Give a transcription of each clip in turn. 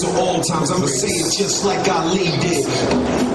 greatest of all times. I'ma say it just like Ali did.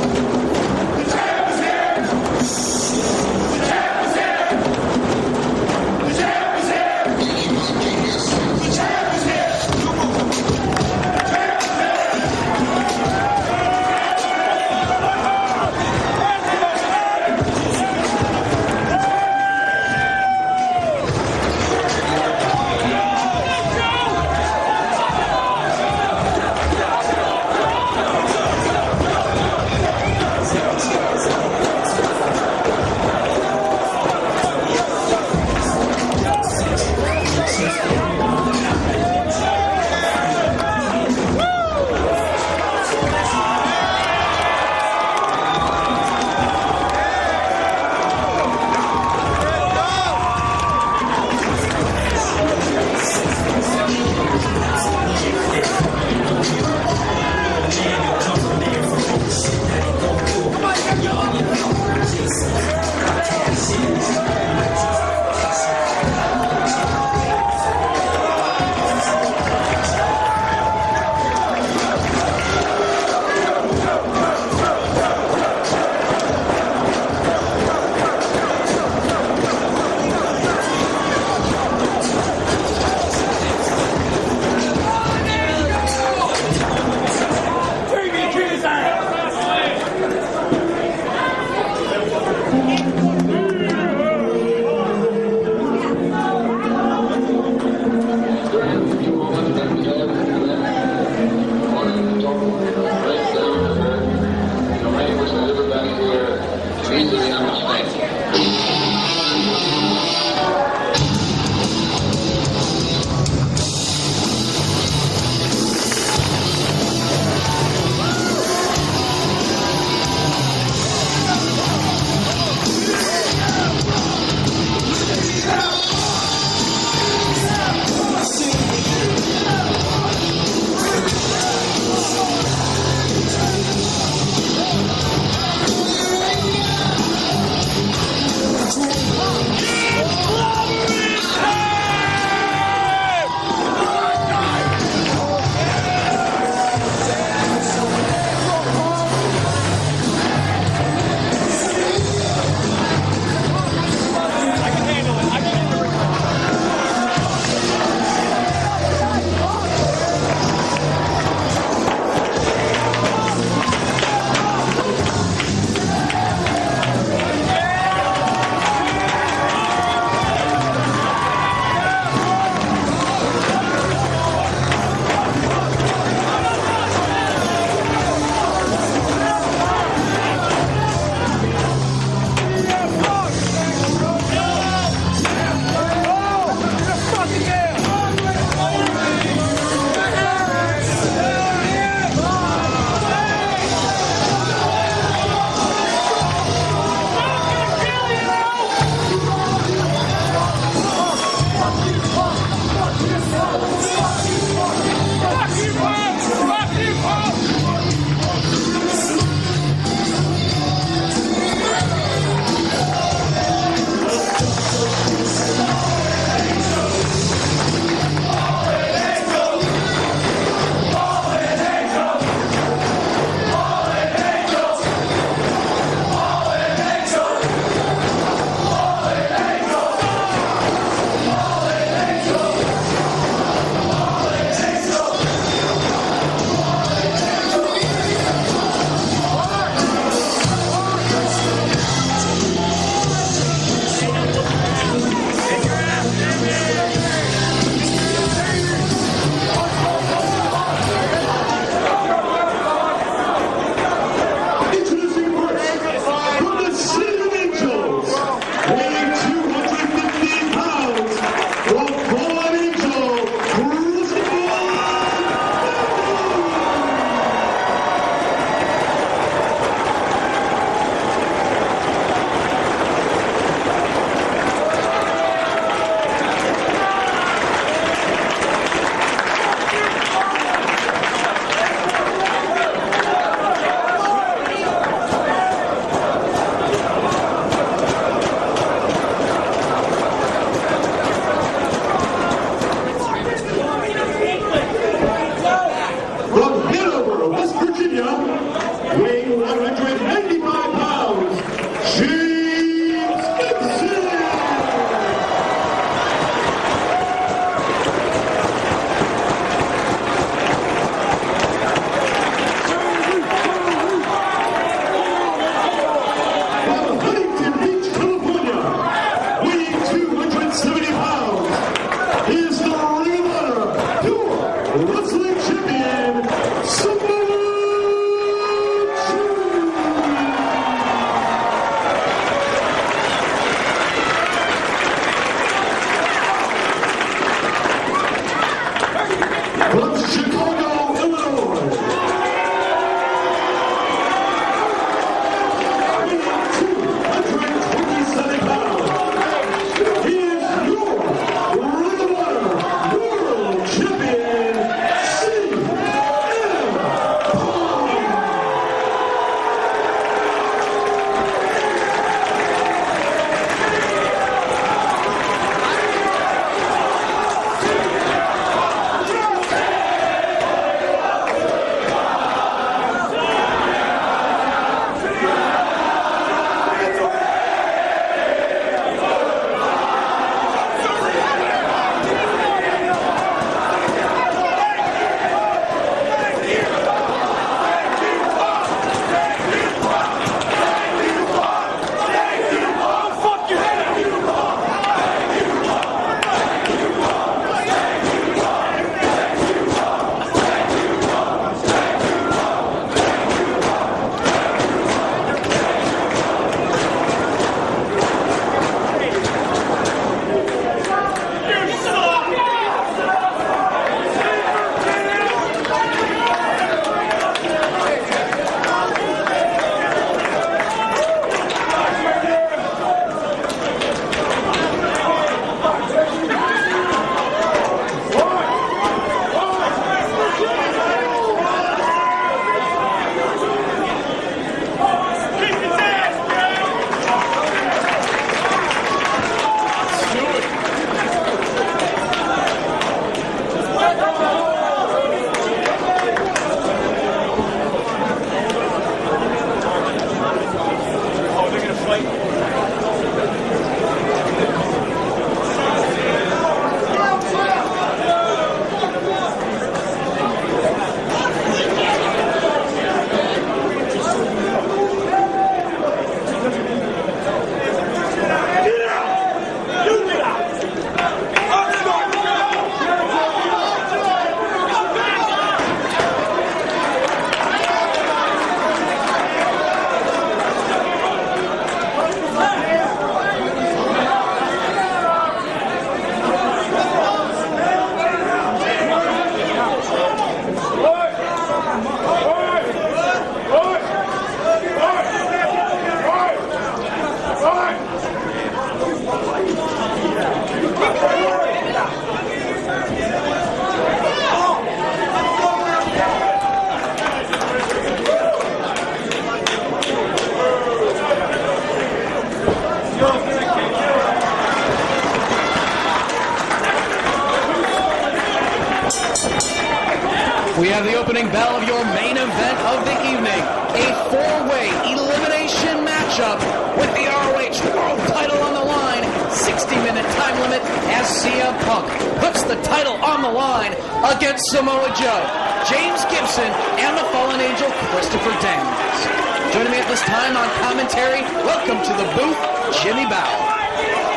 We have the opening bell of your main event of the evening, a four-way elimination matchup with the ROH World title on the line, 60-minute time limit as CM Punk puts the title on the line against Samoa Joe, James Gibson, and the Fallen Angel Christopher Daniels. Joining me at this time on commentary, welcome to the booth, Jimmy Bauer.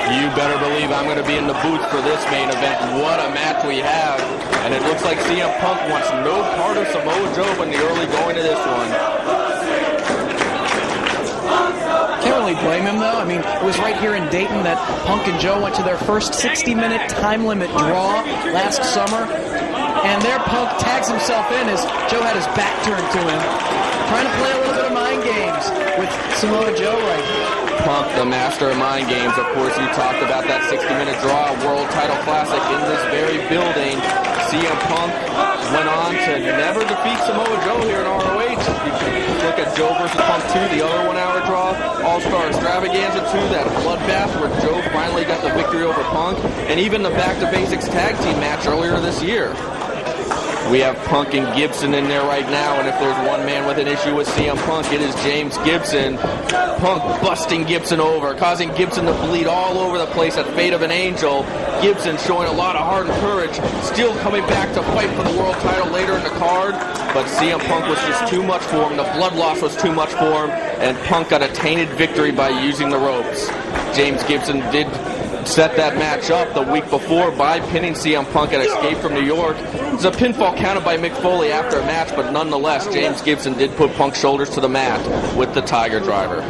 You better believe I'm going to be in the booth for this main event. What a match we have. And it looks like CM Punk wants no part of Samoa Joe in the early going to this one. Can't really blame him, though. I mean, it was right here in Dayton that Punk and Joe went to their first 60-minute time limit draw last summer. And there Punk tags himself in as Joe had his back turned to him, trying to play a little bit of mind games with Samoa Joe right here. Punk, the master of mind games. Of course, you talked about that 60-minute draw, World Title Classic in this very building. CM Punk went on to never defeat Samoa Joe here in ROH. You can look at Joe versus Punk 2, the other one-hour draw, All-Star Extravaganza 2, that bloodbath where Joe finally got the victory over Punk, and even the Back to Basics tag team match earlier this year. We have Punk and Gibson in there right now, and if there's one man with an issue with CM Punk, it is James Gibson. Punk busting Gibson over, causing Gibson to bleed all over the place at Fate of an Angel. Gibson showing a lot of heart and courage, still coming back to fight for the world title later in the card, but CM Punk was just too much for him. The blood loss was too much for him, and Punk got a tainted victory by using the ropes. James Gibson did set that match up the week before by pinning CM Punk at Escape from New York. It was a pinfall counted by Mick Foley after a match, but nonetheless, James Gibson did put Punk's shoulders to the mat with the Tiger Driver.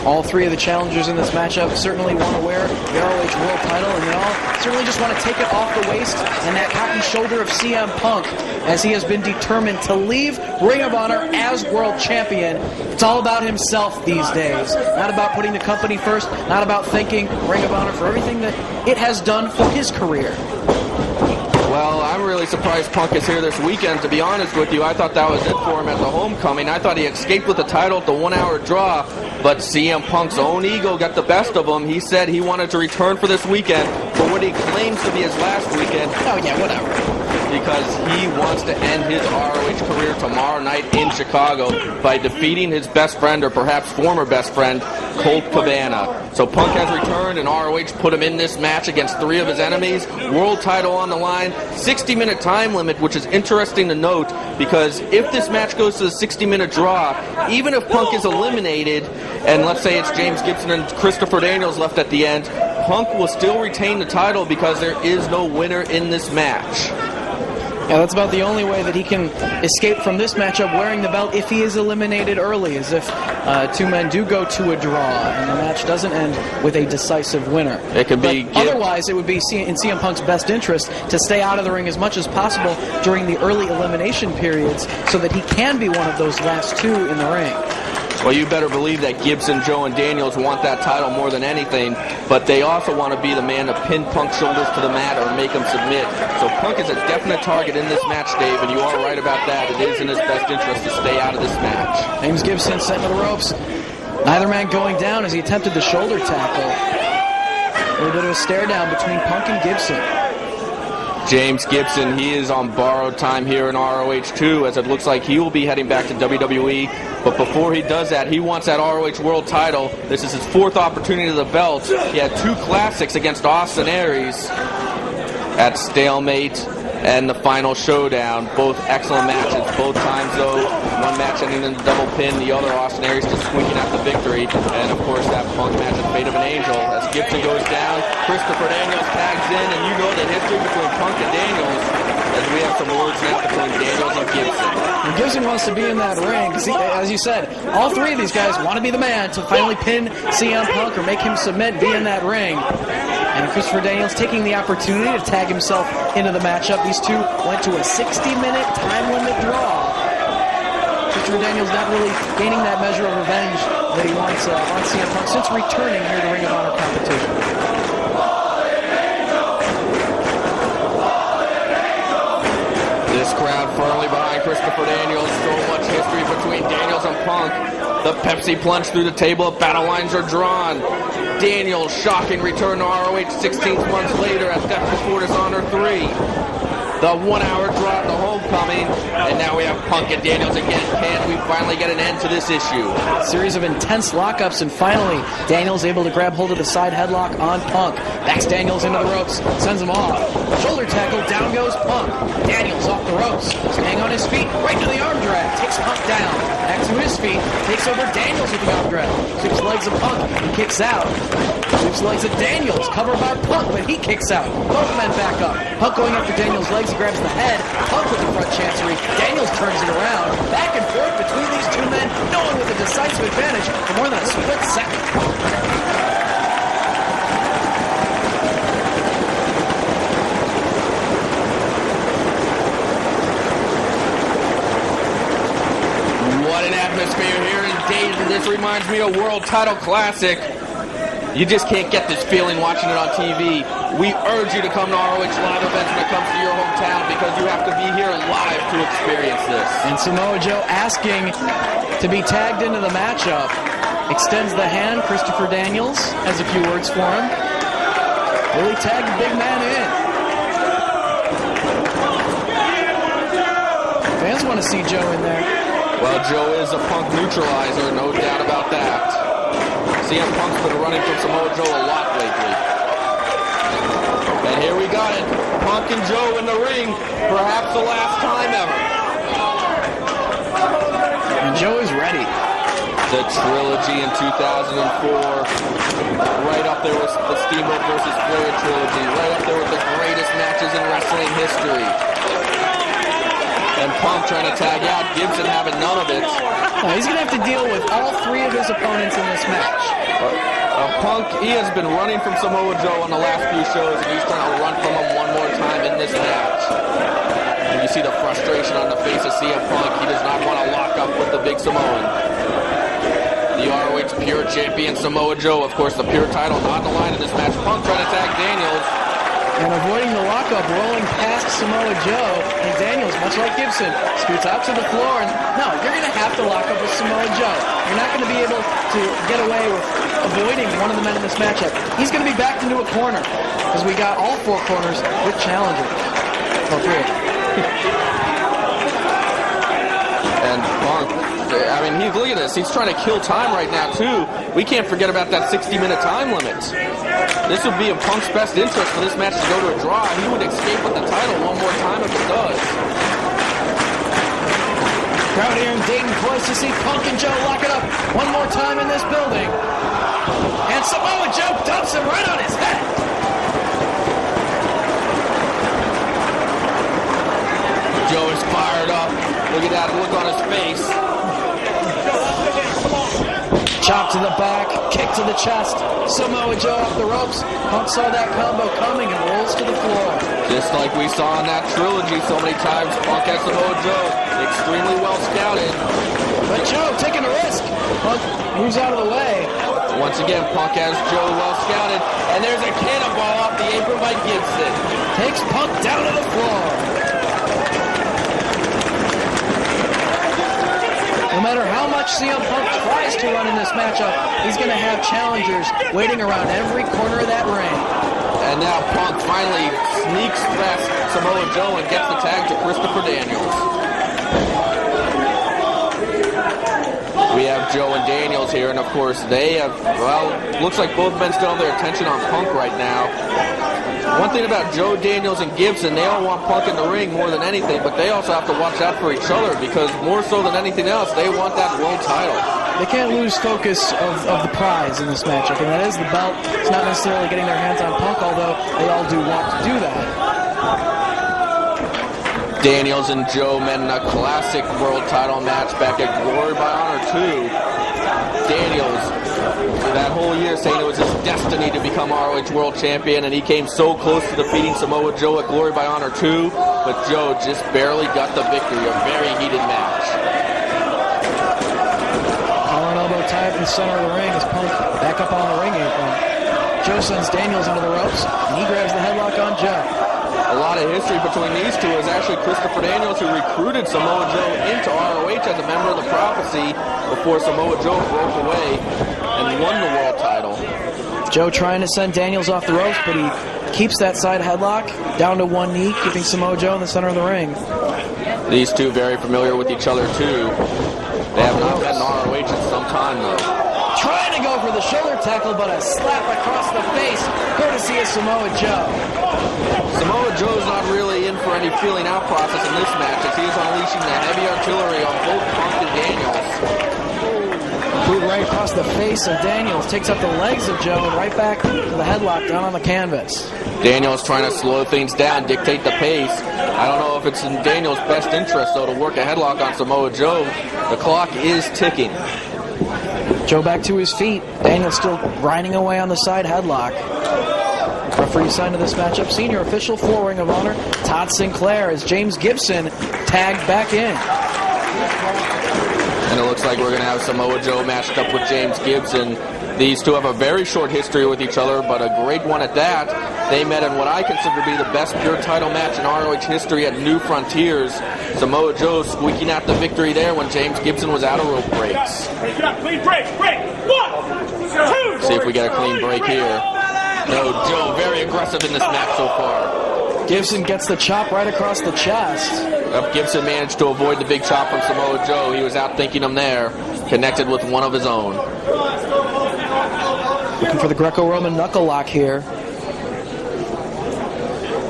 All three of the challengers in this matchup certainly want to wear the ROH World title, and they all certainly just want to take it off the waist and that cocky shoulder of CM Punk, as he has been determined to leave Ring of Honor as world champion. It's all about himself these days, not about putting the company first, not about thanking Ring of Honor for everything that it has done for his career. Well, I'm really surprised Punk is here this weekend, to be honest with you. I thought that was it for him at the homecoming. I thought he escaped with the title at the one-hour draw, but CM Punk's own ego got the best of him. He said he wanted to return for this weekend for what he claims to be his last weekend. Oh, yeah, whatever. Because he wants to end his ROH career tomorrow night in Chicago by defeating his best friend, or perhaps former best friend, Colt Cabana. So Punk has returned, and ROH put him in this match against three of his enemies. World title on the line, 60-minute time limit, which is interesting to note, because if this match goes to the 60-minute draw, even if Punk is eliminated, and let's say it's James Gibson and Christopher Daniels left at the end, Punk will still retain the title because there is no winner in this match. Yeah, that's about the only way that he can escape from this matchup wearing the belt if he is eliminated early, as if two men do go to a draw and the match doesn't end with a decisive winner. It could be. Otherwise, it would be in CM Punk's best interest to stay out of the ring as much as possible during the early elimination periods so that he can be one of those last two in the ring. Well, you better believe that Gibson, Joe, and Daniels want that title more than anything, but they also want to be the man to pin Punk's shoulders to the mat or make him submit. So Punk is a definite target in this match, Dave, and you are right about that. It is in his best interest to stay out of this match. James Gibson sent to the ropes. Neither man going down as he attempted the shoulder tackle. A little bit of a stare down between Punk and Gibson. James Gibson, he is on borrowed time here in ROH 2, as it looks like he will be heading back to WWE. But before he does that, he wants that ROH World title. This is his fourth opportunity to the belt. He had two classics against Austin Aries at Stalemate and the Final Showdown. Both excellent matches. Both times, though, one match ending in a double pin, the other Austin Aries just squeaking out the victory. And, of course, that Punk match at Fate of an Angel. As Gibson goes down, Christopher Daniels tags in, and you know the history between Punk and Daniels, as we have some words now between Daniels and Gibson. And Gibson wants to be in that ring, because as you said, all three of these guys want to be the man to finally pin CM Punk or make him submit, be in that ring. And Christopher Daniels taking the opportunity to tag himself into the matchup. These two went to a 60-minute time limit draw. Christopher Daniels not really gaining that measure of revenge that he wants on CM Punk since returning here to Ring of Honor competition. This crowd firmly behind Christopher Daniels. So much history between Daniels and Punk. The Pepsi plunge through the table. Battle lines are drawn. Daniels' shocking return to ROH 16 months later at Death Before Dishonor 3. The 1 hour draw at the home coming, and now we have Punk and Daniels again. Can we finally get an end to this issue? Series of intense lockups, and finally, Daniels able to grab hold of the side headlock on Punk. Backs Daniels into the ropes, sends him off. Shoulder tackle, down goes Punk. Daniels off the ropes, staying on his feet, right to the arm drag, takes Punk down. Back to his feet, takes over Daniels with the arm drag. Sweeps the legs of Punk, and kicks out. Sweeps the legs of Daniels, covered by Punk, but he kicks out. Both men back up. Punk going after Daniels' legs, he grabs the head. Punk with the front chancery. Daniels turns it around. Back and forth between these two men, no one with a decisive advantage for more than a split second. What an atmosphere here in Dayton. This reminds me of World Title Classic. You just can't get this feeling watching it on TV. We urge you to come to ROH live events when it comes to your hometown because you have to be here live to experience this. And Samoa Joe asking to be tagged into the matchup. Extends the hand. Christopher Daniels has a few words for him. Really tagged the big man in. Fans want to see Joe in there. Well, Joe is a Punk neutralizer, no doubt about that. CM Punk's been running from Samoa Joe a lot lately. And here we got it. Punk and Joe in the ring, perhaps the last time ever. And Joe is ready. The trilogy in 2004, right up there with the Steamboat versus Flair trilogy, right up there with the greatest matches in wrestling history. And Punk trying to tag out, Gibson having none of it. Well, he's going to have to deal with all three of his opponents in this match. Punk, he has been running from Samoa Joe on the last few shows, and he's trying to run from him one more time in this match. And you see the frustration on the face of CM Punk. He does not want to lock up with the big Samoan. The ROH Pure Champion Samoa Joe, of course, the Pure title not on the line in this match. Punk trying to tag Daniels. And avoiding the lockup, rolling past Samoa Joe, and Daniels, much like Gibson, scoots out to the floor. And no, you're going to have to lock up with Samoa Joe. You're not going to be able to get away with avoiding one of the men in this matchup. He's going to be backed into a corner, because we got all four corners with challengers. Or three. And Punk, I mean, look at this. He's trying to kill time right now, too. We can't forget about that 60-minute time limit. This would be in Punk's best interest for this match to go to a draw. He would escape with the title one more time if it does. Crowd here in Dayton poised to see Punk and Joe lock it up one more time in this building. And Samoa Joe dumps him right on his head. Joe is fired up. Look at that look on his face. Chop to the back, kick to the chest. Samoa Joe off the ropes. Punk saw that combo coming and rolls to the floor. Just like we saw in that trilogy so many times, Punk has Samoa Joe extremely well scouted. But Joe taking a risk. Punk moves out of the way. Once again, Punk has Joe well scouted. And there's a cannonball off the apron by Gibson. Takes Punk down to the floor. No matter how much CM Punk tries to run in this matchup, he's going to have challengers waiting around every corner of that ring. And now Punk finally sneaks past Samoa Joe and gets the tag to Christopher Daniels. We have Joe and Daniels here, and of course they have, well, looks like both men still have their attention on Punk right now. One thing about Joe, Daniels, and Gibson, they all want Punk in the ring more than anything, but they also have to watch out for each other because more so than anything else, they want that world title. They can't lose focus of the prize in this matchup, and that is the belt. It's not necessarily getting their hands on Punk, although they all do want to do that. Daniels and Joe met in a classic world title match back at Glory by Honor 2. Daniels, that whole year saying it was his destiny to become ROH World Champion, and he came so close to defeating Samoa Joe at Glory by Honor 2, but Joe just barely got the victory. A very heated match. Collar and elbow tie up in the center of the ring as Punk back up on the ring apron. Joe sends Daniels into the ropes, and he grabs the headlock on Joe. A lot of history between these two is actually Christopher Daniels, who recruited Samoa Joe into ROH as a member of the Prophecy before Samoa Joe broke away and won the world title. Joe trying to send Daniels off the ropes, but he keeps that side headlock down to one knee, keeping Samoa Joe in the center of the ring. These two very familiar with each other too. They have not met in ROH in some time though. Trying to go for the shoulder tackle, but a slap across the face, courtesy of Samoa Joe. Samoa Joe's not really in for any feeling out process in this match as he is unleashing the heavy artillery on both Punk and Daniels. Boot right across the face of Daniels, takes up the legs of Joe, and right back to the headlock down on the canvas. Daniels trying to slow things down, dictate the pace. I don't know if it's in Daniels' best interest, though, to work a headlock on Samoa Joe. The clock is ticking. Joe back to his feet. Daniels still grinding away on the side headlock. Referee assigned to this matchup, senior official for Ring of Honor, Todd Sinclair, as James Gibson tagged back in. And it looks like we're going to have Samoa Joe matched up with James Gibson. These two have a very short history with each other, but a great one at that. They met in what I consider to be the best pure title match in ROH history at New Frontiers. Samoa Joe squeaking out the victory there when James Gibson was out of rope breaks. Clean break. 1, 2. See if we get a clean break here. No, Joe very aggressive in this match so far. Gibson gets the chop right across the chest. Gibson managed to avoid the big chop from Samoa Joe. He was outthinking him there, connected with one of his own. Looking for the Greco-Roman knuckle lock here.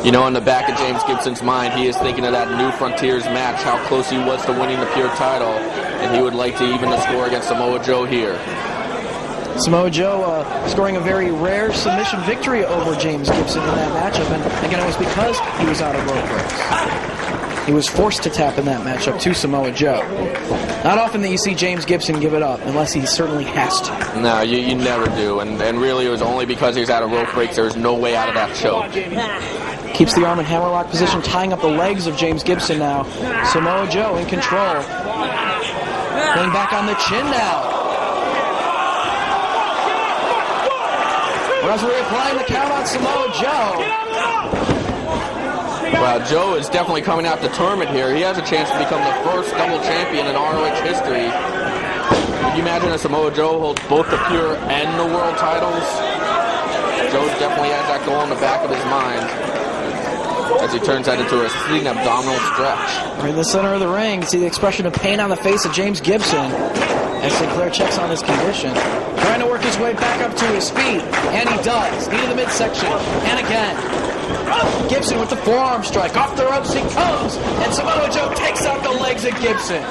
You know, in the back of James Gibson's mind, he is thinking of that New Frontiers match, how close he was to winning the pure title, and he would like to even the score against Samoa Joe here. Samoa Joe scoring a very rare submission victory over James Gibson in that matchup, and again, it was because he was out of rope breaks. He was forced to tap in that matchup to Samoa Joe. Not often that you see James Gibson give it up, unless he certainly has to. No, you never do, and really it was only because he was out of rope breaks. There was no way out of that choke. Keeps the arm in hammerlock position, tying up the legs of James Gibson now. Samoa Joe in control. Going back on the chin now. Referee applying the count on Samoa Joe. Well, Joe is definitely coming out determined here. He has a chance to become the first double champion in ROH history. Can you imagine if Samoa Joe holds both the pure and the world titles? Joe definitely has that goal in the back of his mind as he turns that into a sitting abdominal stretch. Right in the center of the ring, see the expression of pain on the face of James Gibson as Sinclair checks on his condition. Trying to work his way back up to his feet, and he does. Knee to the midsection, and again. Gibson with the forearm strike. Off the ropes he comes, and Samoa Joe takes out the legs of Gibson.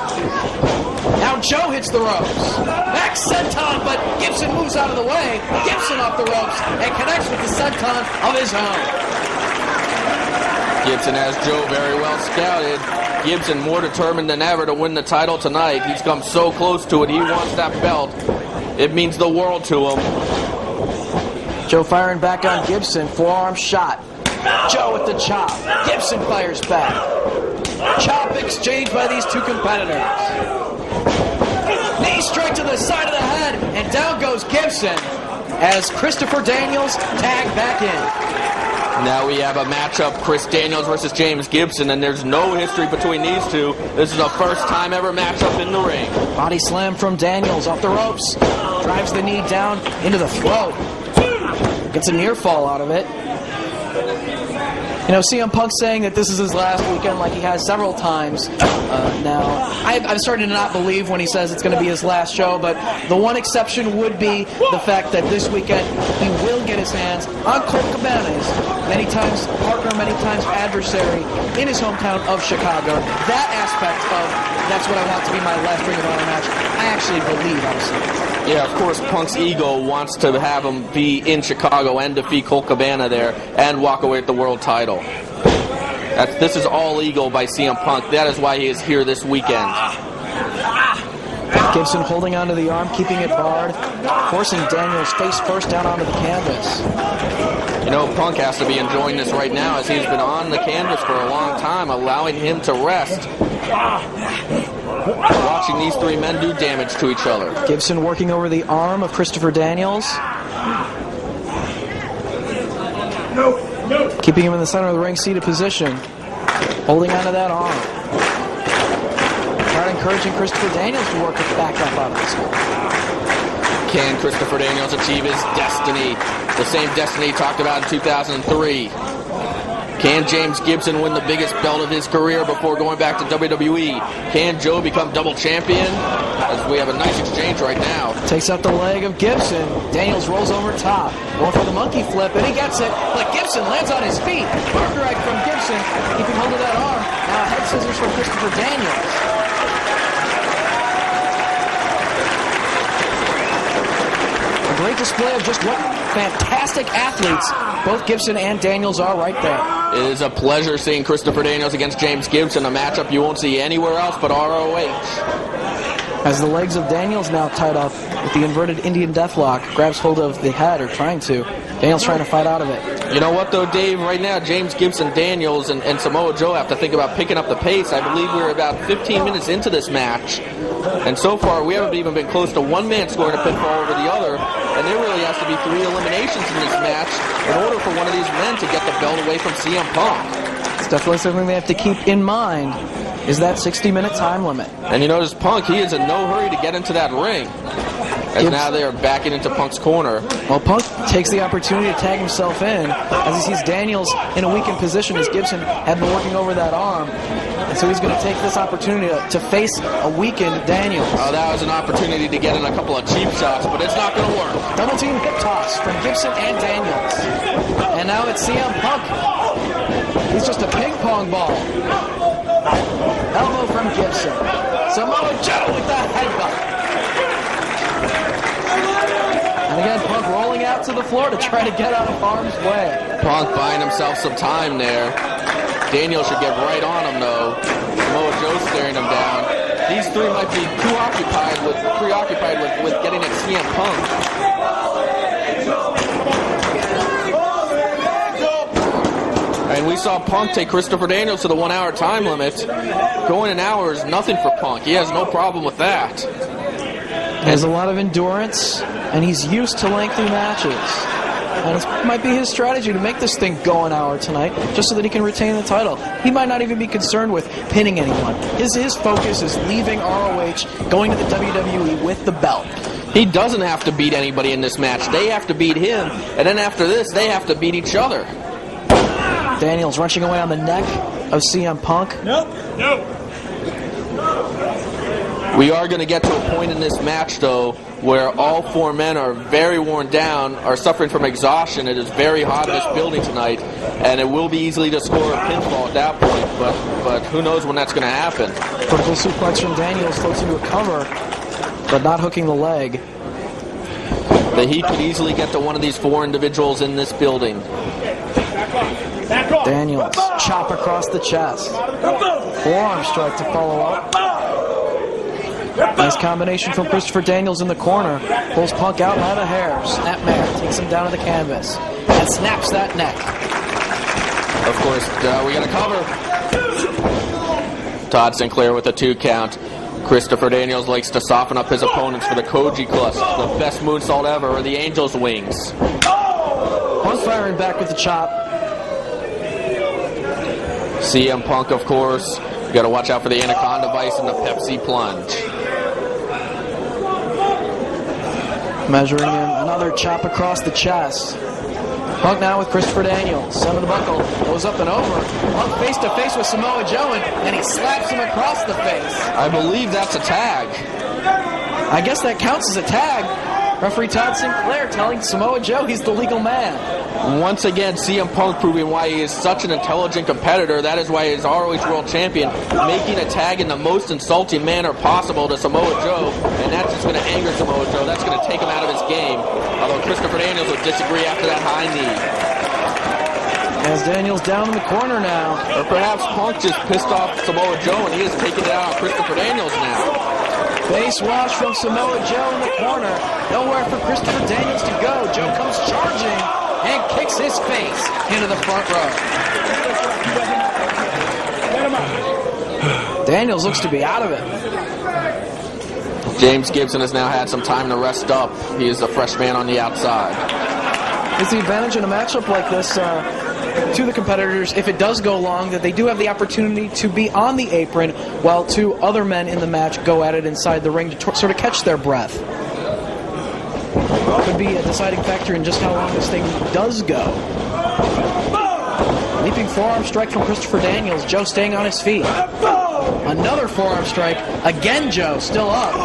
Now Joe hits the ropes. Back senton, but Gibson moves out of the way. Gibson off the ropes, and connects with the senton of his own. Gibson has Joe very well scouted. Gibson more determined than ever to win the title tonight. He's come so close to it. He wants that belt. It means the world to him. Joe firing back on Gibson. Forearm shot. Joe with the chop. Gibson fires back. Chop exchanged by these two competitors. Knee straight to the side of the head, and down goes Gibson as Christopher Daniels tagged back in. Now we have a matchup, Chris Daniels versus James Gibson, and there's no history between these two. This is a first time ever matchup in the ring. Body slam from Daniels off the ropes. Drives the knee down into the throat. Gets a near fall out of it. You know, CM Punk saying that this is his last weekend like he has several times now. I'm starting to not believe when he says it's going to be his last show, but the one exception would be the fact that this weekend he will get his hands on Colt Cabana's many times partner, many times adversary in his hometown of Chicago. That aspect of that's what I want to be my last Ring of Honor match, I actually believe, honestly. Yeah, of course, Punk's ego wants to have him be in Chicago and defeat Colt Cabana there and walk away with the world title. This is all ego by CM Punk. That is why he is here this weekend. Gibson holding onto the arm, keeping it barred, forcing Daniels face first down onto the canvas. You know, Punk has to be enjoying this right now as he's been on the canvas for a long time, allowing him to rest. Watching these three men do damage to each other. Gibson working over the arm of Christopher Daniels. Keeping him in the center of the ring seated position. Holding onto that arm. Trying encouraging Christopher Daniels to work it back up out of this hole. Can Christopher Daniels achieve his destiny? The same destiny he talked about in 2003. Can James Gibson win the biggest belt of his career before going back to WWE? Can Joe become double champion? As we have a nice exchange right now. Takes out the leg of Gibson. Daniels rolls over top. Going for the monkey flip, and he gets it. But Gibson lands on his feet. Arm drag from Gibson. Keeping hold of that arm. Now head scissors from Christopher Daniels. A great display of just what fantastic athletes both Gibson and Daniels are right there. It is a pleasure seeing Christopher Daniels against James Gibson, a matchup you won't see anywhere else but ROH. As the legs of Daniels now tied up with the inverted Indian deathlock, grabs hold of the head, or trying to. Daniels trying to fight out of it. You know what, though, Dave? Right now, James Gibson, Daniels, and Samoa Joe have to think about picking up the pace. I believe we're about 15 minutes into this match, and so far we haven't even been close to one man scoring a pinfall over the other, and there really has to be 3 eliminations in this match in order for one of these men to get the belt away from CM Punk. It's definitely something they have to keep in mind, is that 60-minute time limit. And you notice Punk, he is in no hurry to get into that ring. As now they are backing into Punk's corner. Well, Punk takes the opportunity to tag himself in as he sees Daniels in a weakened position as Gibson had been working over that arm. And so he's going to take this opportunity to face a weakened Daniels. Oh, that was an opportunity to get in a couple of cheap shots, but it's not going to work. Double team hip toss from Gibson and Daniels. And now it's CM Punk. He's just a ping pong ball. Elbow from Gibson. Samoa Joe with the headbutt. And again, Punk rolling out to the floor to try to get out of harm's way. Punk buying himself some time there. Daniel should get right on him, though. Samoa Joe staring him down. These 3 might be preoccupied with getting at CM Punk. And we saw Punk take Christopher Daniels to the 1-hour time limit. Going an hour is nothing for Punk. He has no problem with that. He has a lot of endurance, and he's used to lengthy matches. And it might be his strategy to make this thing go an hour tonight, just so that he can retain the title. He might not even be concerned with pinning anyone. His focus is leaving ROH, going to the WWE with the belt. He doesn't have to beat anybody in this match. They have to beat him, and then after this, they have to beat each other. Daniels wrenching away on the neck of CM Punk. Nope. We are going to get to a point in this match, though, where all 4 men are very worn down, are suffering from exhaustion. It is very hot in this building tonight, and it will be easily to score a pinfall at that point, but who knows when that's going to happen. Vertical suplex from Daniels, floats into a cover, but not hooking the leg. The Heat could easily get to one of these 4 individuals in this building. Daniels, chop across the chest. Forearm strike to follow up. Nice combination from Christopher Daniels in the corner. Pulls Punk out by the hair. Snapmare takes him down to the canvas. And snaps that neck. Of course, we got a cover. Todd Sinclair with a 2 count. Christopher Daniels likes to soften up his opponents for the Koji Clutch, the best moonsault ever, or the Angel's Wings. Punk firing back with the chop. CM Punk, of course. You got to watch out for the Anaconda Vice and the Pepsi Plunge. Measuring him, another chop across the chest. Punk now with Christopher Daniels. Son of the buckle goes up and over. Punk face to face with Samoa Joe, and he slaps him across the face. I believe that's a tag. I guess that counts as a tag. Referee Todd Sinclair telling Samoa Joe he's the legal man. Once again, CM Punk proving why he is such an intelligent competitor. That is why he is ROH World Champion, making a tag in the most insulting manner possible to Samoa Joe, and that's just going to anger Samoa Joe. That's going to take him out of his game, although Christopher Daniels would disagree after that high knee. As Daniels down in the corner now. Or perhaps Punk just pissed off Samoa Joe, and he is taking it out on Christopher Daniels now. Face wash from Samoa Joe in the corner. Nowhere for Christopher Daniels to go. Joe comes charging and kicks his face into the front row. Daniels looks to be out of it. James Gibson has now had some time to rest up. He is a fresh man on the outside. It's the advantage in a matchup like this to the competitors, if it does go long, that they do have the opportunity to be on the apron while 2 other men in the match go at it inside the ring to sort of catch their breath. Could be a deciding factor in just how long this thing does go. Leaping forearm strike from Christopher Daniels. Joe staying on his feet. Another forearm strike. Again, Joe still up.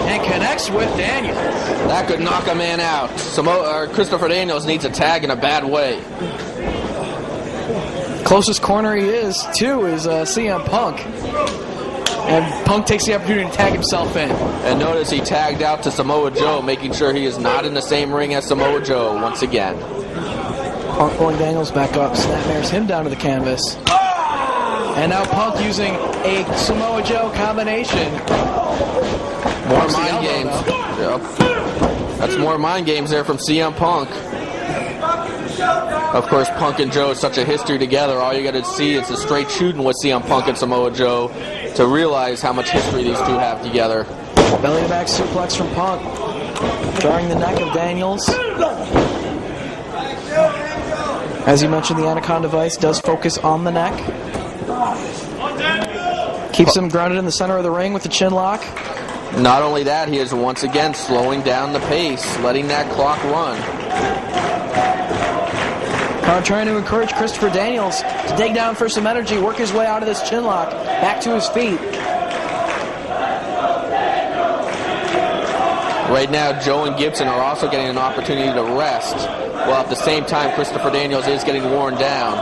And connects with Daniels. That could knock a man out. Christopher Daniels needs a tag in a bad way. Closest corner he is, too, is CM Punk. And Punk takes the opportunity to tag himself in. And notice he tagged out to Samoa Joe, making sure he is not in the same ring as Samoa Joe once again. Punk pulling Daniels back up, snapmares him down to the canvas. And now Punk using a Samoa Joe combination. More mind games. Yep. That's more mind games there from CM Punk. Of course, Punk and Joe, such a history together. All you got to see is the straight shooting with CM Punk and Samoa Joe to realize how much history these two have together. Belly to back suplex from Punk, jarring the neck of Daniels. As you mentioned, the Anaconda Vice does focus on the neck. Keeps him grounded in the center of the ring with the chin lock. Not only that, he is once again slowing down the pace, letting that clock run. Trying to encourage Christopher Daniels to dig down for some energy, work his way out of this chin lock, back to his feet. Right now, Joe and Gibson are also getting an opportunity to rest, while at the same time, Christopher Daniels is getting worn down.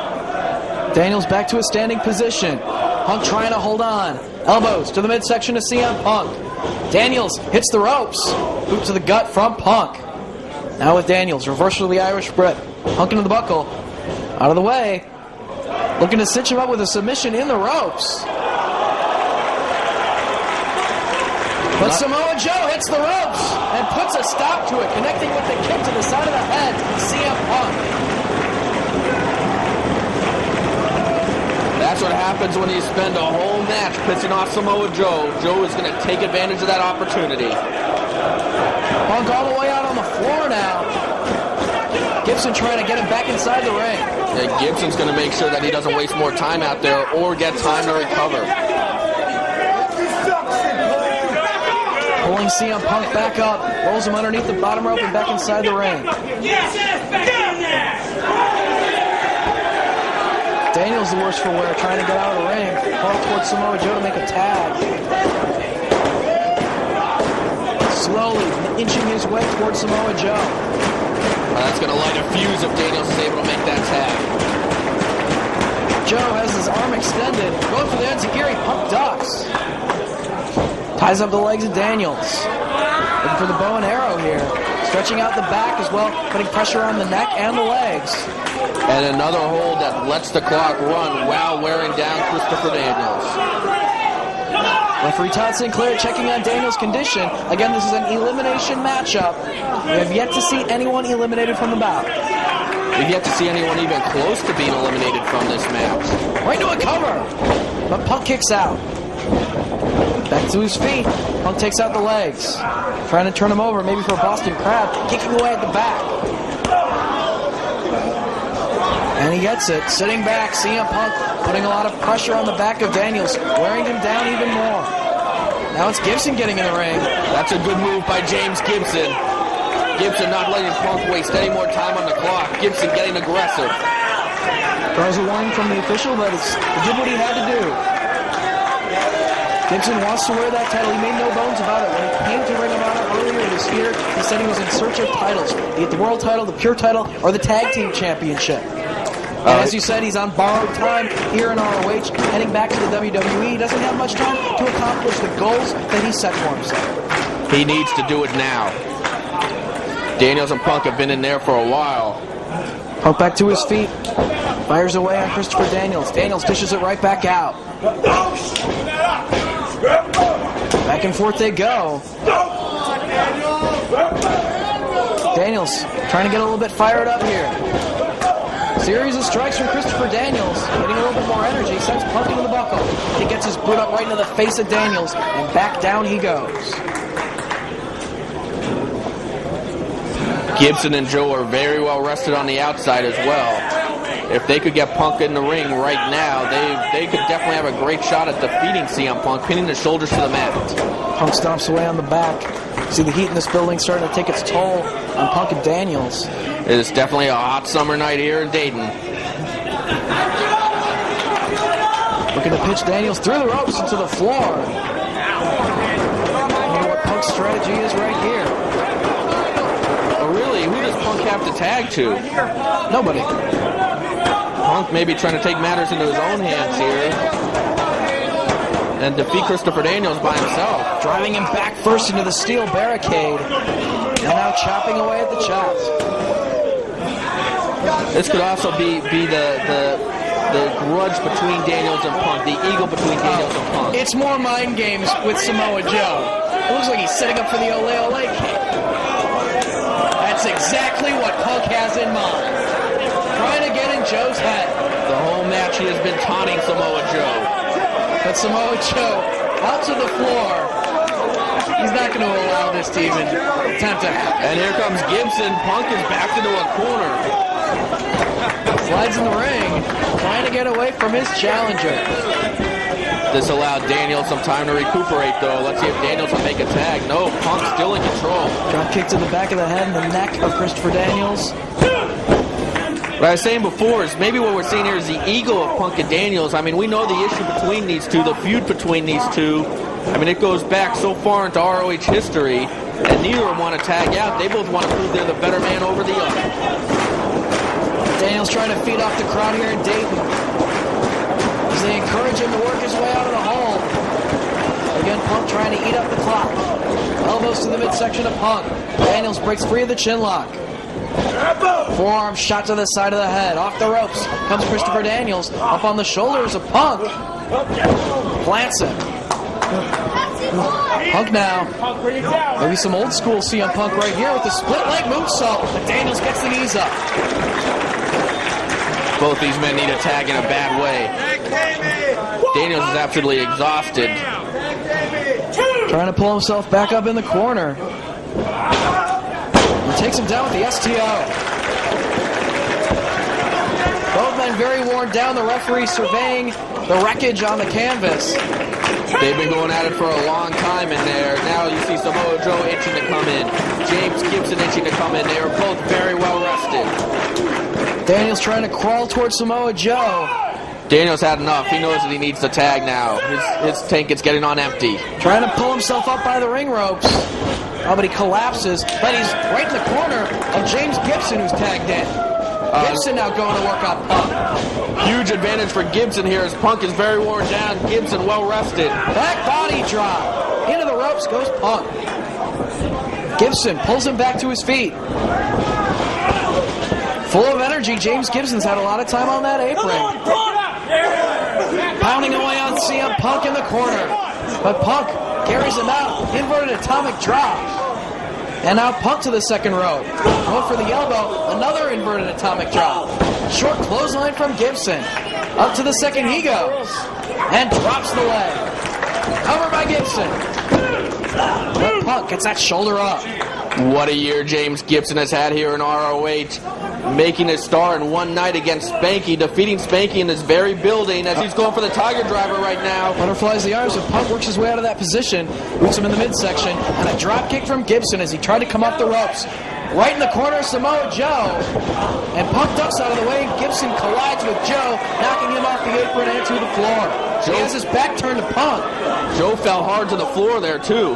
Daniels back to a standing position. Punk trying to hold on. Elbows to the midsection of CM Punk. Daniels hits the ropes. Boot to the gut from Punk. Now with Daniels, reversal of the Irish Whip. Punk into the buckle. Out of the way. Looking to cinch him up with a submission in the ropes. But Samoa Joe hits the ropes and puts a stop to it, connecting with the kick to the side of the head. CM Punk. That's what happens when you spend a whole match pissing off Samoa Joe. Joe is going to take advantage of that opportunity. Punk all the way out on the floor now. Gibson trying to get him back inside the ring. Yeah, Gibson's going to make sure that he doesn't waste more time out there or get time to recover. Pulling CM Punk back up, rolls him underneath the bottom rope and back inside the ring. Daniels the worse for wear, trying to get out of the ring. Ball towards Samoa Joe to make a tag. Slowly inching his way towards Samoa Joe. That's going to light a fuse if Daniels is able to make that tag. Joe has his arm extended, going for the enziguri. Punk ducks. Ties up the legs of Daniels. Looking for the bow and arrow here. Stretching out the back as well, putting pressure on the neck and the legs. And another hold that lets the clock run while wearing down Christopher Daniels. Referee Todd Sinclair checking on Daniels' condition. Again, this is an elimination matchup. We have yet to see anyone eliminated from the bout. We've yet to see anyone even close to being eliminated from this match. Right into a cover, but Punk kicks out. Back to his feet. Punk takes out the legs. Trying to turn him over, maybe for a Boston Crab. Kicking away at the back. And he gets it. Sitting back, CM Punk putting a lot of pressure on the back of Daniels, wearing him down even more. Now it's Gibson getting in the ring. That's a good move by James Gibson. Gibson not letting Punk waste any more time on the clock. Gibson getting aggressive. There's a warning from the official, but he did what he had to do. Gibson wants to wear that title. He made no bones about it. When he came to Ring of Honor earlier this year, he said he was in search of titles, be it the World title, the Pure title, or the Tag Team Championship. And as you said, he's on borrowed time here in ROH, heading back to the WWE. He doesn't have much time to accomplish the goals that he set for himself. He needs to do it now. Daniels and Punk have been in there for a while. Punk back to his feet. Fires away on Christopher Daniels. Daniels dishes it right back out. Back and forth they go. Daniels trying to get a little bit fired up here. Series of strikes from Christopher Daniels, getting a little bit more energy, sends Punk into the buckle. He gets his boot up right into the face of Daniels, and back down he goes. Gibson and Joe are very well rested on the outside as well. If they could get Punk in the ring right now, they could definitely have a great shot at defeating CM Punk, pinning the shoulders to the mat. Punk stomps away on the back. See the heat in this building starting to take its toll on Punk and Daniels. It is definitely a hot summer night here in Dayton. Looking to pitch Daniels through the ropes into the floor. I wonder what Punk's strategy is right here. But really, who does Punk have to tag to? Nobody. Punk maybe trying to take matters into his own hands here and defeat Christopher Daniels by himself. Driving him back first into the steel barricade. And now chopping away at the chops. This could also be the grudge between Daniels and Punk, the ego between Daniels and Punk. It's more mind games with Samoa Joe. It looks like he's setting up for the Ole Ole kick. That's exactly what Punk has in mind. Trying to get in Joe's head. The whole match he has been taunting Samoa Joe. But Samoa Joe out to the floor. He's not going to allow this to even attempt to happen. And here comes Gibson. Punk is backed into a corner. Slides in the ring, trying to get away from his challenger. This allowed Daniels some time to recuperate, though. Let's see if Daniels will make a tag. No, Punk's still in control. Drop kick to the back of the head and the neck of Christopher Daniels. What I was saying before is maybe what we're seeing here is the ego of Punk and Daniels. I mean, we know the issue between these two, the feud between these two. I mean, it goes back so far into ROH history, and neither of them want to tag out. They both want to prove they're the better man over the other. Daniels trying to feed off the crowd here in Dayton as they encourage him to work his way out of the hole. Again, Punk trying to eat up the clock. Elbows to the midsection of Punk. Daniels breaks free of the chin lock. Forearm shot to the side of the head. Off the ropes comes Christopher Daniels. Up on the shoulders of Punk. Plants him. Punk now. Maybe some old school CM Punk right here with the split leg moonsault. But Daniels gets the knees up. Both these men need a tag in a bad way. Daniels is absolutely exhausted. Trying to pull himself back up in the corner. He takes him down with the STO. Both men very worn down. The referee surveying the wreckage on the canvas. They've been going at it for a long time in there. Now you see Samoa Joe itching to come in. James Gibson itching to come in. They are both very well rested. Daniels trying to crawl towards Samoa Joe. Daniels had enough. He knows that he needs to tag now. His tank is getting on empty. Trying to pull himself up by the ring ropes. Oh, but he collapses. But he's right in the corner of James Gibson, who's tagged in. Gibson now going to work on Punk. Huge advantage for Gibson here as Punk is very worn down. Gibson well rested. Back body drop. Into the ropes goes Punk. Gibson pulls him back to his feet. Full of energy, James Gibson's had a lot of time on that apron. Pounding away on CM Punk in the corner. But Punk carries him out. Inverted atomic drop. And now Punk to the second rope. Going for the elbow. Another inverted atomic drop. Short clothesline from Gibson. Up to the second he goes. And drops the leg. Cover by Gibson. But Punk gets that shoulder up. What a year James Gibson has had here in ROH. Making his star in one night against Spanky, defeating Spanky in this very building as he's going for the Tiger Driver right now. Butterflies the arms, and Punk works his way out of that position. Boots him in the midsection, and a drop kick from Gibson as he tried to come off the ropes. Right in the corner of Samoa Joe. And Punk ducks out of the way, and Gibson collides with Joe, knocking him off the apron and to the floor. He has his back turned to Punk. Joe fell hard to the floor there, too.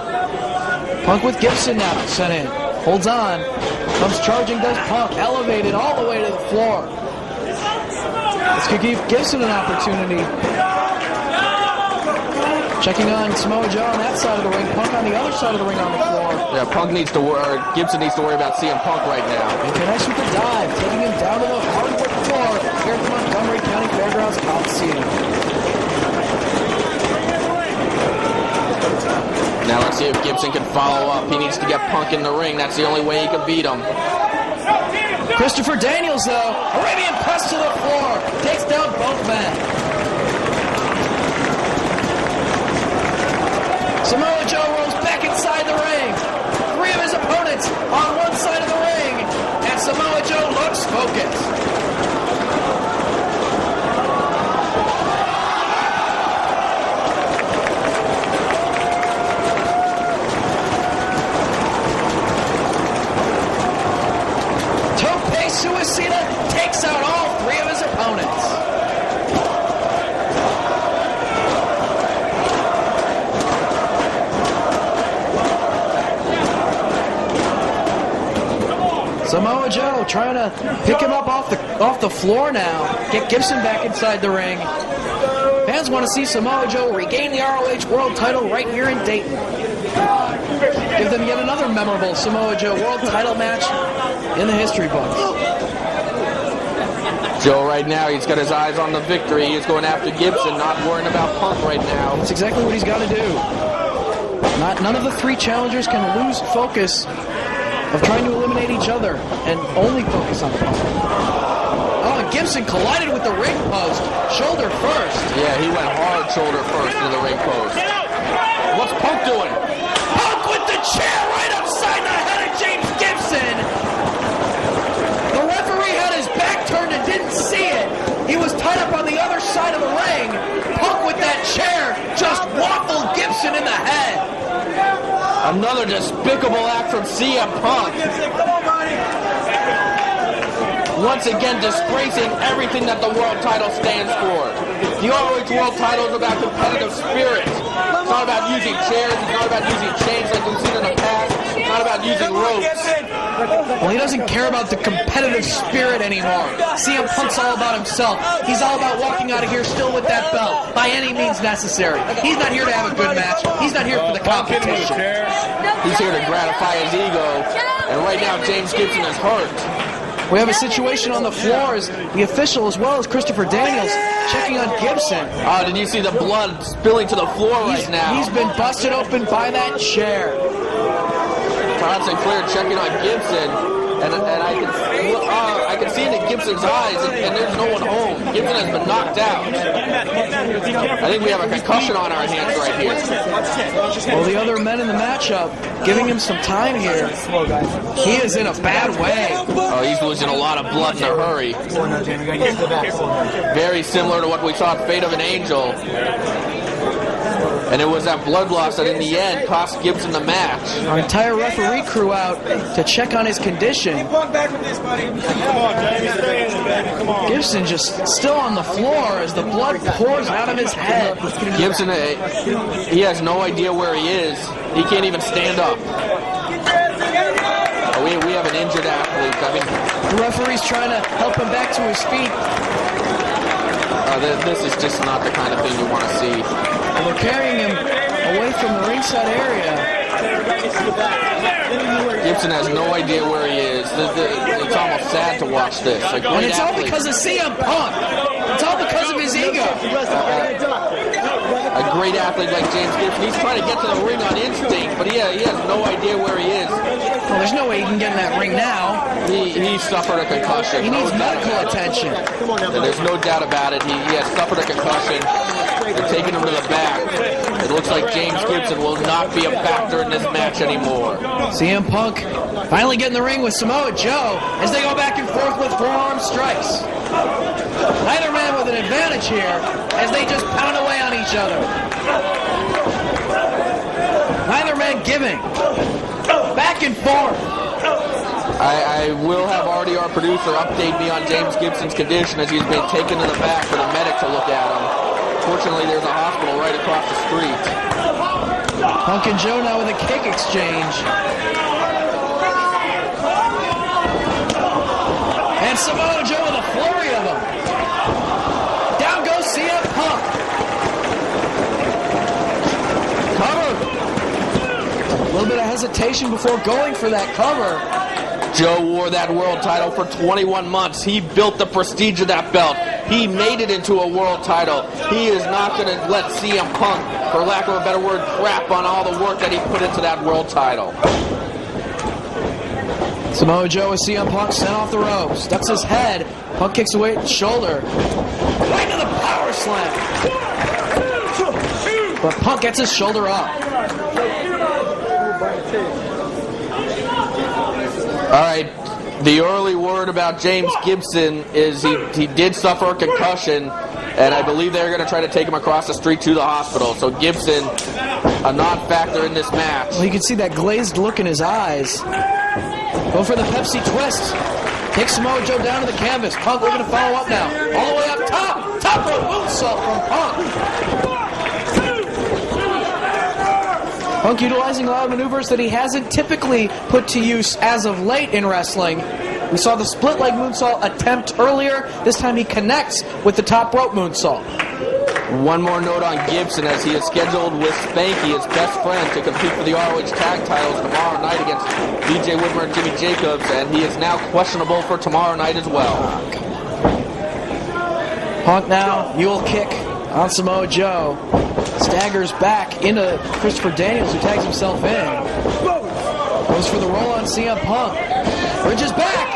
Punk with Gibson now sent in. Holds on. Comes charging, does Punk. Elevated all the way to the floor. This could give Gibson an opportunity. Checking on Samoa Joe on that side of the ring. Punk on the other side of the ring on the floor. Yeah, Gibson needs to worry about CM Punk right now. And connects with the dive, taking him down to the hardwood floor here at the Montgomery County Fairgrounds Coliseum. Now let's see if Gibson can follow up. He needs to get Punk in the ring. That's the only way he can beat him. Christopher Daniels, though, Arabian press to the floor. Takes down both men. Samoa Joe rolls back inside the ring. Three of his opponents on one side of the ring. And Samoa Joe looks focused. Suicida takes out all three of his opponents. Samoa Joe trying to pick him up off the floor now. Get Gibson back inside the ring. Fans want to see Samoa Joe regain the ROH World title right here in Dayton. Give them yet another memorable Samoa Joe World title match in the history books. Joe right now, he's got his eyes on the victory. He's going after Gibson, not worrying about Punk right now. That's exactly what he's got to do. None of the three challengers can lose focus of trying to eliminate each other and only focus on Punk. Oh, and Gibson collided with the ring post, shoulder first. Yeah, he went hard shoulder first into the ring post. What's Punk doing? Punk with the chair right upside the head of James Gibson. The referee had his back turned and didn't see it. He was tied up on the other side of the ring. Punk with that chair just waffled Gibson in the head. Another despicable act from CM Punk. Once again disgracing everything that the world title stands for. The ROH World title is about competitive spirit. It's not about using chairs, it's not about using chains like we've seen in the past. It's not about using ropes. Well, he doesn't care about the competitive spirit anymore. CM Punk's all about himself. He's all about walking out of here still with that belt by any means necessary. He's not here to have a good match. He's not here for the competition. He's here to gratify his ego. And right now, James Gibson is hurt. We have a situation on the floor as the official, as well as Christopher Daniels, checking on Gibson. Oh, did you see the blood spilling to the floor right now? He's been busted open by that chair. Todd Sinclair checking on Gibson, and I can see into Gibson's eyes, and there's no one home. Gibson has been knocked out. I think we have a concussion on our hands right here. Well, the other men in the matchup giving him some time here. He is in a bad way. Oh, he's losing a lot of blood in a hurry. Very similar to what we saw at Fate of an Angel. And it was that blood loss that in the end cost Gibson the match. Our entire referee crew out to check on his condition. Gibson just still on the floor as the blood pours out of his head. Gibson, he has no idea where he is. He can't even stand up. We have an injured athlete. I mean, the referee's trying to help him back to his feet. This is just not the kind of thing you want to see. And they're carrying him away from the ringside area. Gibson has no idea where he is. It's almost sad to watch this. And it's all because of CM Punk. It's all because of his ego. A great athlete like James Gibson, he's trying to get to the ring on instinct, but he has no idea where he is. Well, there's no way he can get in that ring now. He suffered a concussion. He needs medical attention. There's no doubt about it. He has suffered a concussion. They're taking him to the back. It looks like James Gibson will not be a factor in this match anymore. CM Punk finally getting the ring with Samoa Joe as they go back and forth with forearm strikes. Neither man with an advantage here as they just pound away on each other. Neither man giving. Back and forth. I will have Artie, our producer, update me on James Gibson's condition as he's been taken to the back for the medic to look at him. Fortunately, there's a hospital right across the street. Punk and Joe now with a kick exchange. And Samoa Joe with a flurry of them. Down goes CM Punk. Cover. A little bit of hesitation before going for that cover. Joe wore that world title for 21 months. He built the prestige of that belt. He made it into a world title. He is not going to let CM Punk, for lack of a better word, crap on all the work that he put into that world title. Samoa Joe with CM Punk sent off the ropes. Ducks his head. Punk kicks away at the shoulder. Right to the power slam. But Punk gets his shoulder up. All right, the early word about James Gibson is he did suffer a concussion, and I believe they're going to try to take him across the street to the hospital. So Gibson, a non-factor in this match. Well, you can see that glazed look in his eyes. Go for the Pepsi twist. Takes Samoa Joe down to the canvas. Punk looking to follow up now. All the way up top. Top rope moonsault from Punk. Punk utilizing a lot of maneuvers that he hasn't typically put to use as of late in wrestling. We saw the split leg moonsault attempt earlier. This time he connects with the top rope moonsault. One more note on Gibson, as he is scheduled with Spanky, his best friend, to compete for the ROH tag titles tomorrow night against BJ Whitmer and Jimmy Jacobs, and he is now questionable for tomorrow night as well. Punk now, mule kick on Samoa Joe. Staggers back into Christopher Daniels, who tags himself in. Goes for the roll on CM Punk. Bridges back.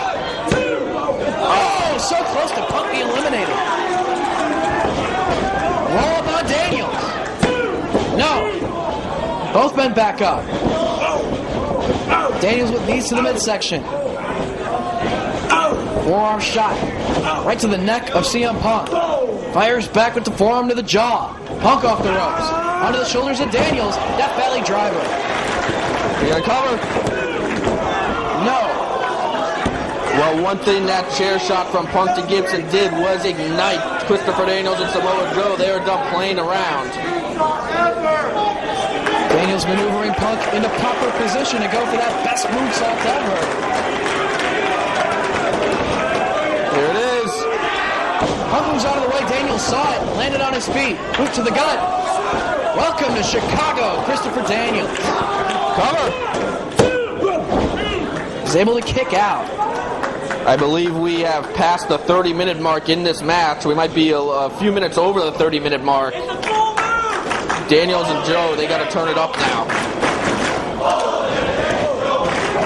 Oh, so close to Punk being eliminated. Roll up on Daniels. No. Both men back up. Daniels with knees to the midsection. Forearm shot. Right to the neck of CM Punk. Fires back with the forearm to the jaw. Punk off the ropes. Onto the shoulders of Daniels. Death Valley driver. You gonna cover? No. Well, one thing that chair shot from Punk to Gibson did was ignite Christopher Daniels and Samoa Joe. They are done playing around. Daniels maneuvering Punk into proper position to go for that best moonsault ever. Here it is. Punk moves out of the way. Daniels saw it. Landed on his feet. Boot to the gut. Welcome to Chicago, Christopher Daniels. Cover. He's able to kick out. I believe we have passed the 30-minute mark in this match. We might be a few minutes over the 30-minute mark. Daniels and Joe, they got to turn it up now.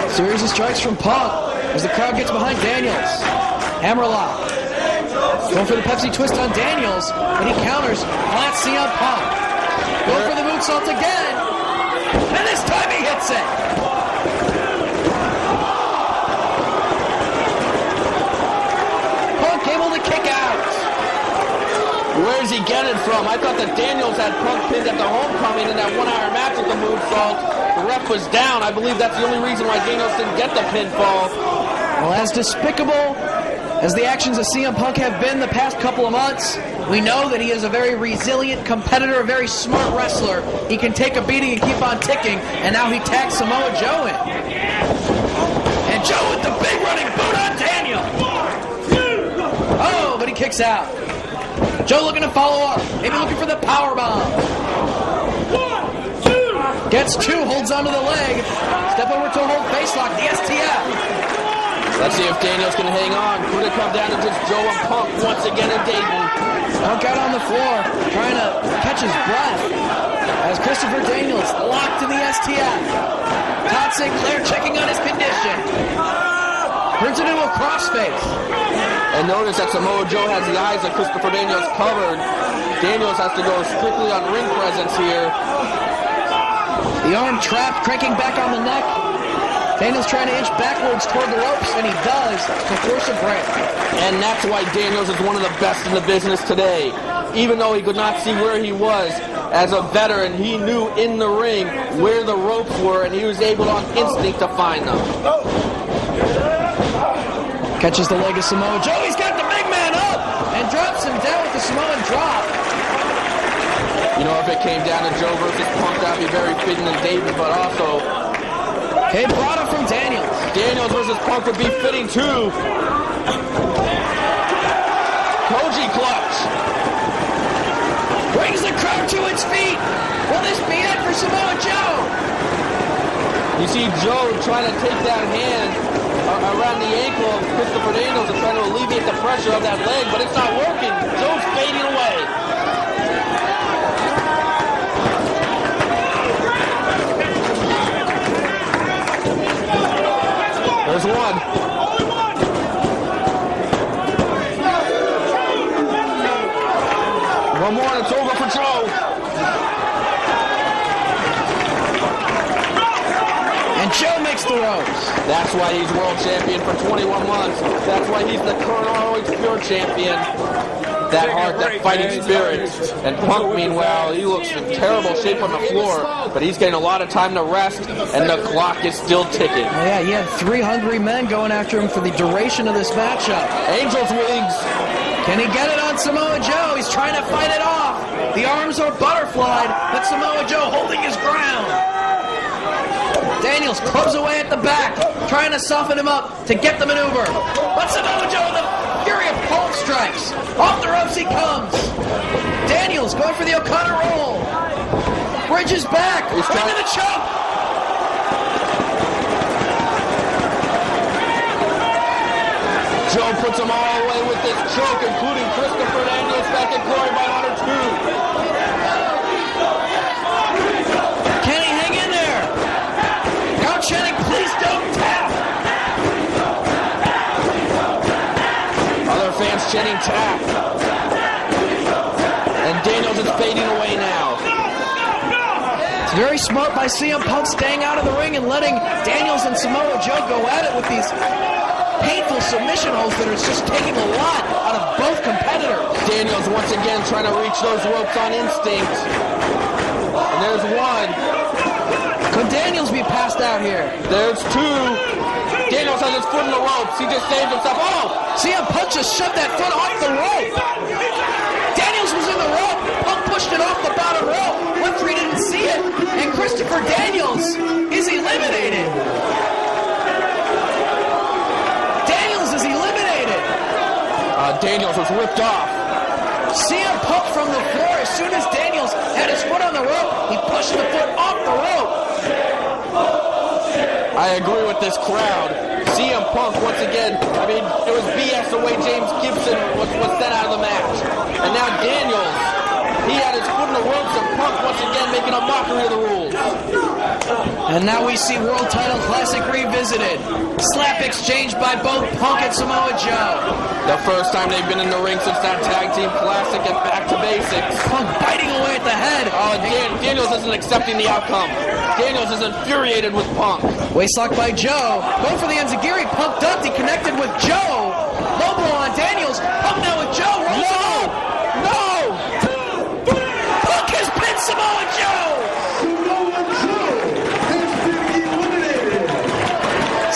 Series of strikes from Punk as the crowd gets behind Daniels. Hammerlock. Going for the Pepsi twist on Daniels, but he counters. Flat C on Punk. Going for the moonsault again. And this time he hits it. Punk able to kick out. Where's he getting from? I thought that Daniels had Punk pinned at the homecoming in that 1-hour match with the moonsault. The ref was down. I believe that's the only reason why Daniels didn't get the pinfall. Well, as despicable as the actions of CM Punk have been the past couple of months, we know that he is a very resilient competitor, a very smart wrestler. He can take a beating and keep on ticking, and now he tags Samoa Joe in. And Joe with the big running boot on Daniel. Oh, but he kicks out. Joe looking to follow up, maybe looking for the power bomb. Gets two, holds onto the leg. Step over to a hold facelock, the STF. Let's see if Daniels can hang on. Could it come down to just Joe and Punk once again in Dayton? Punk out on the floor, trying to catch his breath. As Christopher Daniels locked in the STF. Todd Sinclair checking on his condition. Turns it into a crossface. And notice that Samoa Joe has the eyes of Christopher Daniels covered. Daniels has to go strictly on ring presence here. The arm trapped, cranking back on the neck. Daniels trying to inch backwards toward the ropes, and he does to force a break. And that's why Daniels is one of the best in the business today. Even though he could not see where he was, as a veteran, he knew in the ring where the ropes were, and he was able on instinct to find them. Catches the leg of Samoa Joe. He's got the big man up and drops him down with the Samoan drop. You know, if it came down to Joe versus Punk, that would be very fitting in Dayton, but also Cape Brada from Daniels. Daniels versus Punk would be fitting too. Koji clutch. Brings the crowd to its feet. Will this be it for Samoa Joe? You see Joe trying to take that hand around the ankle of Christopher Daniels and trying to alleviate the pressure of that leg, but it's not working. Joe's fading away. There's one. One more and it's over for Joe. And Joe makes the ropes. That's why he's world champion for 21 months. That's why he's the current ROH Pure champion. That heart, that fighting spirit. And Punk, meanwhile, he looks in terrible shape on the floor, but he's getting a lot of time to rest, and the clock is still ticking. Yeah, he had 3 hungry men going after him for the duration of this matchup. Angel's wings. Can he get it on Samoa Joe? He's trying to fight it off. The arms are butterflied, but Samoa Joe holding his ground. Daniels clubs away at the back, trying to soften him up to get the maneuver. But Samoa Joe with the fury of palm strikes. Off the ropes he comes. Daniels going for the O'Connor roll. Bridges back, into the choke. Joe puts him all away with this choke, including Christopher Daniels back in Glory by Honor 2. Can he hang in there? Crowd chanting, please don't tap. Other fans chanting tap. And Daniels is fading away now. It's very smart by CM Punk staying out of the ring and letting Daniels and Samoa Joe go at it with these painful submission holds that are just taking a lot out of both competitors. Daniels once again trying to reach those ropes on instinct. And there's one. Could Daniels be passed out here? There's two. Daniels has his foot in the ropes. He just saved himself. Oh! CM Punk just shoved that foot off the rope. Daniels was in the rope. Punk pushed it off the bottom rope. Referee didn't see it. And Christopher Daniels is eliminated. Daniels was ripped off. CM Punk from the floor. As soon as Daniels had his foot on the rope, he pushed the foot off the rope. I agree with this crowd. CM Punk, once again, I mean, it was BS the way James Gibson was sent out of the match. And now Daniels, he had his foot in the ropes, and Punk once again making a mockery of the rules. And now we see World Title Classic revisited. Slap exchange by both Punk and Samoa Joe. The first time they've been in the ring since that Tag Team Classic and back to basics. Punk biting away at the head. Daniels isn't accepting the outcome. Daniels is infuriated with Punk. Waistlock by Joe. Going for the Enziguri. Punk ducked. He connected with Joe. Low blow on Daniels. Punk now with Joe. No! Punk has pinned Samoa Joe.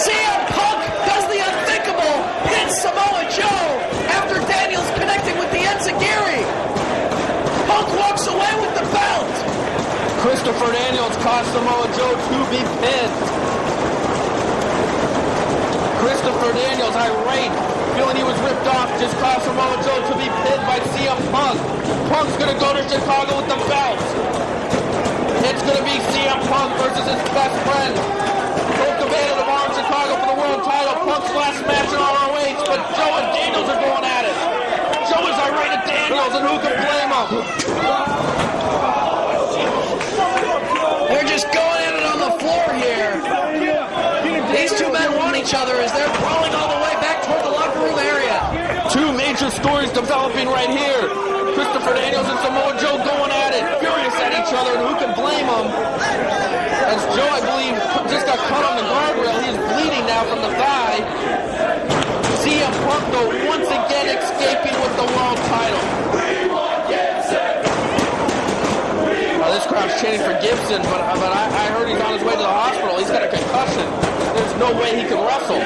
CM Punk does the unthinkable. Pins Samoa Joe after Daniels connected with the Enziguri. Punk walks away with the belt. Christopher Daniels caused Samoa Joe to be pinned. Christopher Daniels, irate, feeling he was ripped off, just caused Samoa Joe to be pinned by CM Punk. Punk's gonna go to Chicago with the belt. It's gonna be CM Punk versus his best friend, Colt Cabana, tomorrow in Chicago for the world title. Punk's last match in ROH, but Joe and Daniels are going at it. Joe is irate at Daniels, and who can blame him? They're just going at it on the floor here. These two men want each other as they're crawling all the way back toward the locker room area. Two major stories developing right here. Christopher Daniels and Samoa Joe going at it, furious at each other, and who can blame them? As Joe, I believe, just got caught on the guardrail. He is bleeding now from the thigh. CM Punk, though, once again escaping with the world title. This crowd's chanting for Gibson, but I heard he's on his way to the hospital. He's got a concussion. There's no way he can wrestle.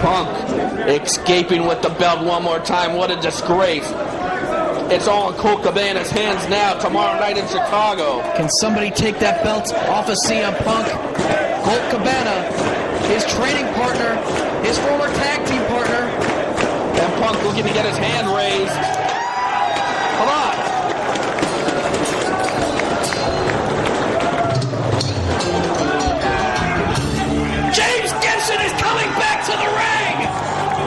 Punk escaping with the belt one more time. What a disgrace. It's all in Colt Cabana's hands now tomorrow night in Chicago. Can somebody take that belt off of CM Punk? Colt Cabana, his training partner, his former tag team partner. And Punk looking to get his hand raised. Come on. James Gibson is coming back to the ring.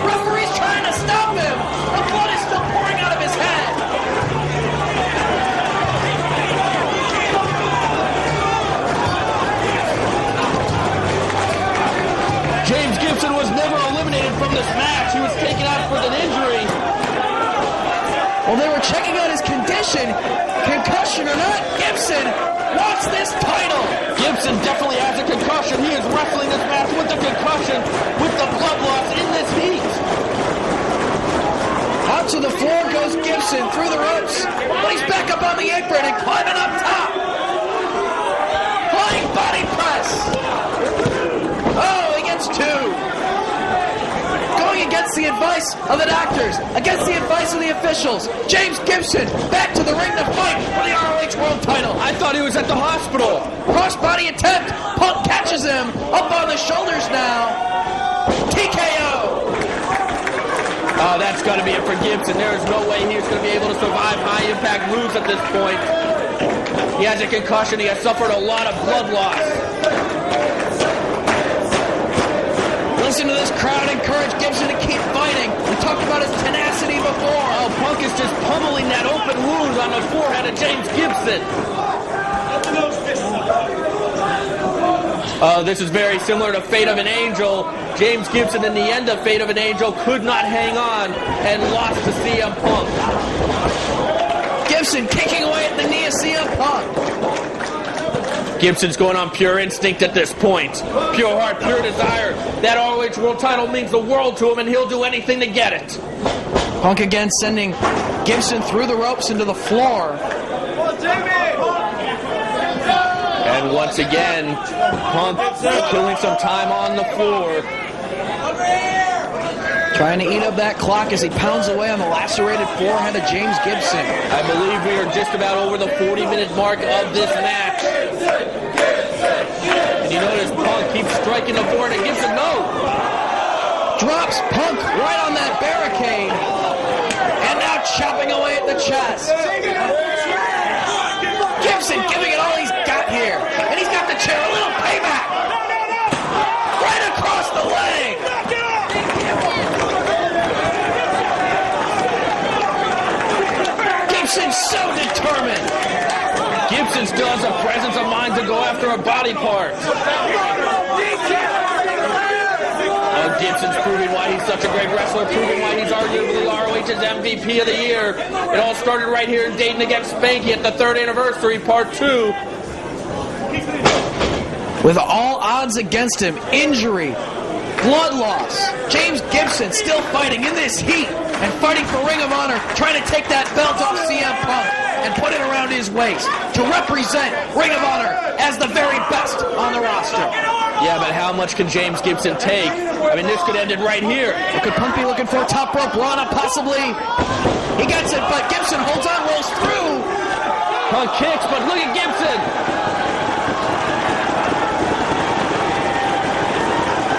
Referee's trying to stop him. The blood is still pouring out of his head. James Gibson was never eliminated from this match. He was taken out for an injury. Well, they were checking out his condition. Concussion or not, Gibson wants this title. Gibson definitely has a concussion. He is wrestling this match with the concussion, with the blood loss in this heat. Out to the floor goes Gibson through the ropes. But he's back up on the apron and climbing up top. Flying body press. Oh, he gets two. Going against against the advice of the doctors, against the advice of the officials. James Gibson back to the ring to fight for the ROH World Title. I thought he was at the hospital. Crossbody attempt. Punk catches him up on the shoulders now. TKO. Oh, that's got to be it for Gibson. There is no way he's going to be able to survive high-impact moves at this point. He has a concussion. He has suffered a lot of blood loss. Listen to this crowd encourage Gibson to keep fighting. We talked about his tenacity before. Oh, Punk is just pummeling that open wound on the forehead of James Gibson. This is very similar to Fate of an Angel. James Gibson, in the end of Fate of an Angel, could not hang on and lost to CM Punk. Gibson kicking away at the knee of CM Punk. Gibson's going on pure instinct at this point. Pure heart, pure desire. That ROH World Title means the world to him, and he'll do anything to get it. Punk again sending Gibson through the ropes into the floor. And once again, Punk killing some time on the floor. Trying to eat up that clock as he pounds away on the lacerated forehead of James Gibson. I believe we are just about over the 40-minute mark of this match. And you notice Punk keeps striking the forehead and Gibson, no! Drops Punk right on that barricade. And now chopping away at the chest. Gibson giving it all he's got here. And he's got the chair, a little payback. Right across the leg. Gibson's so determined. Gibson still has a presence of mind to go after a body part. Oh, Gibson's proving why he's such a great wrestler, proving why he's arguably ROH's MVP of the year. It all started right here in Dayton against Spanky at the 3rd anniversary, part 2. With all odds against him, injury, blood loss, James Gibson still fighting in this heat and fighting for Ring of Honor, trying to take that belt off CM Punk and put it around his waist to represent Ring of Honor as the very best on the roster. Yeah, but how much can James Gibson take? I mean, this could end it right here. Could Punk be looking for a top rope Rana? Possibly. He gets it, but Gibson holds on, rolls through. Punk kicks, but look at Gibson.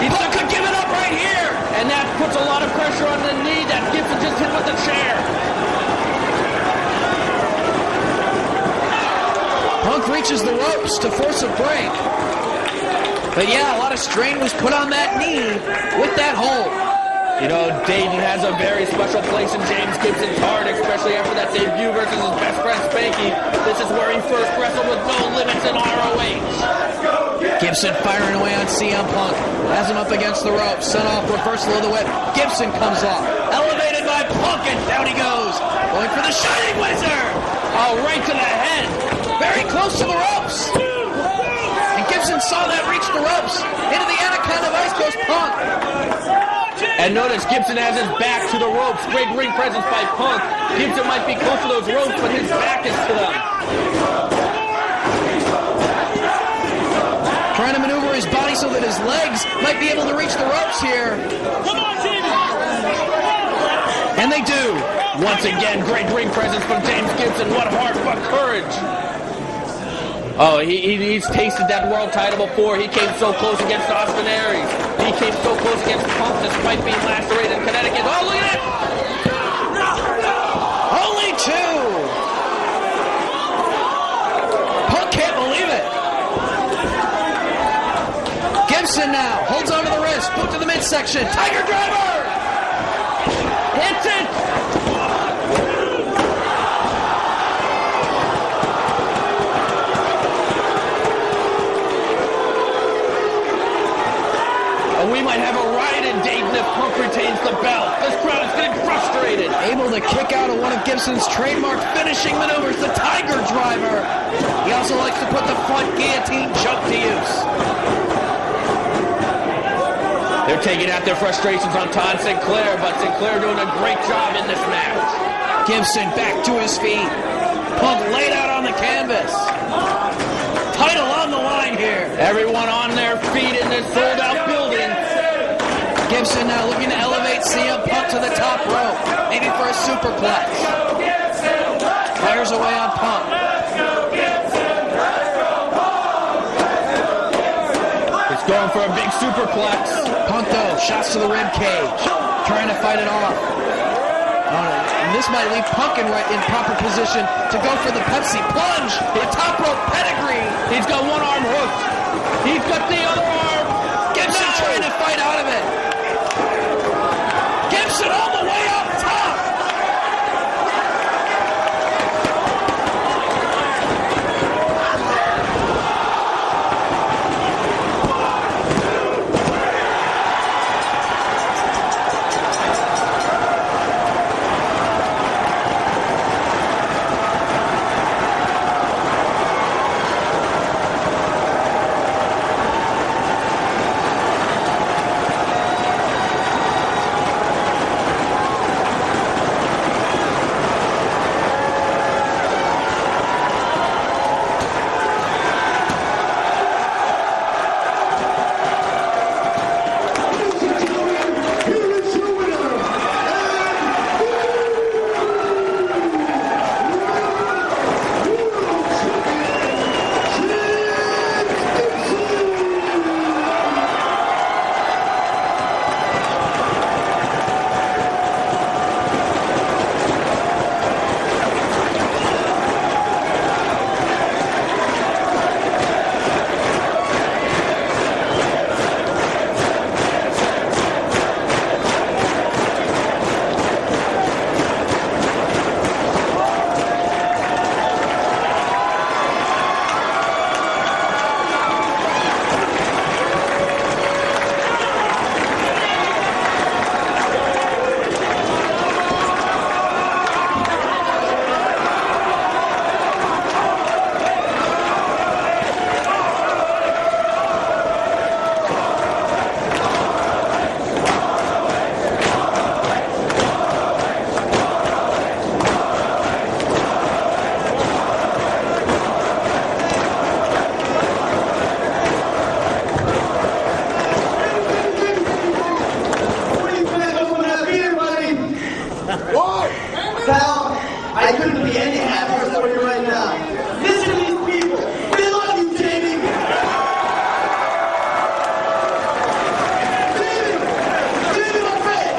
Punk could give it up right here. And that puts a lot of pressure on the knee that Gibson just hit with the chair. Punk reaches the ropes to force a break. But yeah, a lot of strain was put on that knee with that hold. You know, Dayton has a very special place in James Gibson's heart, especially after that debut versus his best friend Spanky. This is where he first wrestled with no limits in ROH. Gibson firing away on CM Punk. Has him up against the ropes. Sent off reversal of the whip. Gibson comes off. Elevated by Punk, and down he goes. Going for the Shining Wizard. Oh, right to the head. Very close to the ropes. And Gibson saw that reach the ropes. Into the Anaconda Vice goes Punk. And notice Gibson has his back to the ropes. Great ring presence by Punk. Gibson might be close to those ropes, but his back is to them. Trying to maneuver his body so that his legs might be able to reach the ropes here. Come on, Jimmy! And they do. Once again, great ring presence from James Gibson. What heart, what courage. Oh, he's tasted that world title before. He came so close against Austin Aries. He came so close against Punk despite being lacerated in Connecticut. Oh, look at it! Only 2. Punk can't believe it. Gibson now holds onto the wrist. Boot to the midsection. Tiger Driver! Hits it! We might have a riot in Dayton if Punk retains the belt. This crowd is getting frustrated. Able to kick out of one of Gibson's trademark finishing maneuvers, the Tiger Driver. He also likes to put the front guillotine choke to use. They're taking out their frustrations on Todd Sinclair, but Sinclair doing a great job in this match. Gibson back to his feet. Punk laid out on the canvas. Title on the line here. Everyone on their feet in this sold-out building. Gibson now looking to elevate CM Punk to the top rope, maybe for a superplex. Fires away on Punk. He's going for a big superplex. Punk though, shots to the rib cage, trying to fight it off. And this might leave Punk in proper position to go for the Pepsi plunge. The top rope pedigree. He's got one arm hooked. He's got the other arm. Gibson trying to fight out of it. Gibson all the way up top. I couldn't be any happier for you right now. Listen to these people. We love you, Jamie. Jamie, my friend.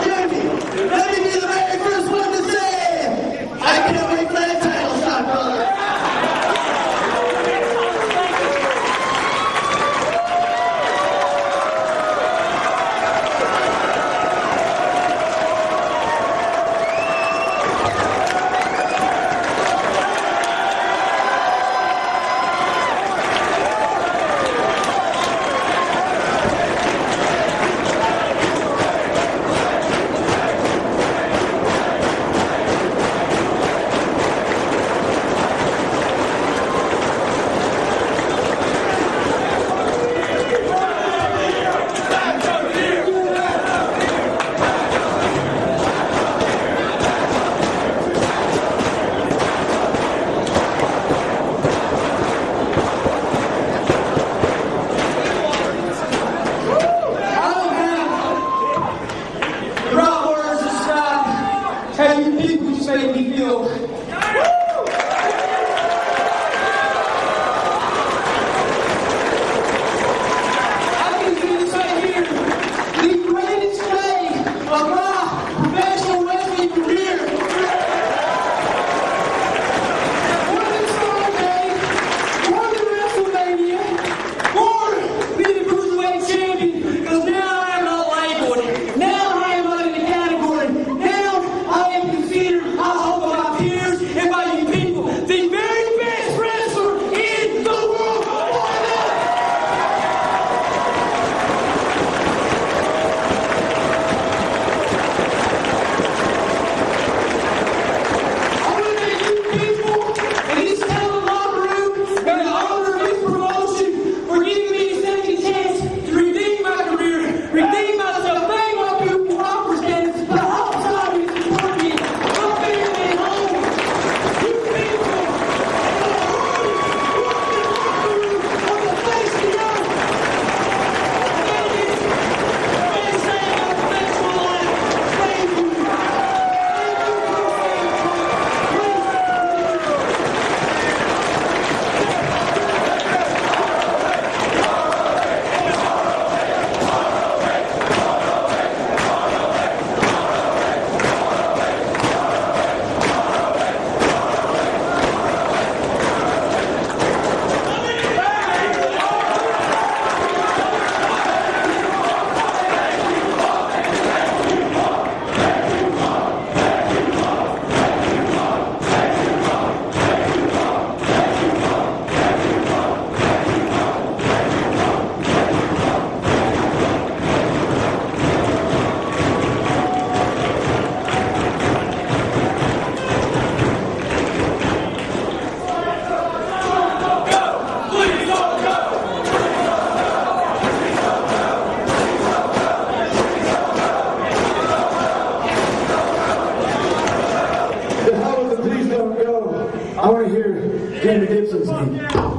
Jamie, let me be the very first one to say, I can't wait for that title shot, brother. Hey, you people just made me feel. I can see this right here. The greatest day of my professional wrestling career. More than Starrcade, more than WrestleMania, more than the Cruiserweight Champion, because now I am not labeled. Now I am not in the category. Now I am considered, I hope, by my peers and by I want to hear Jamie Gibson's name.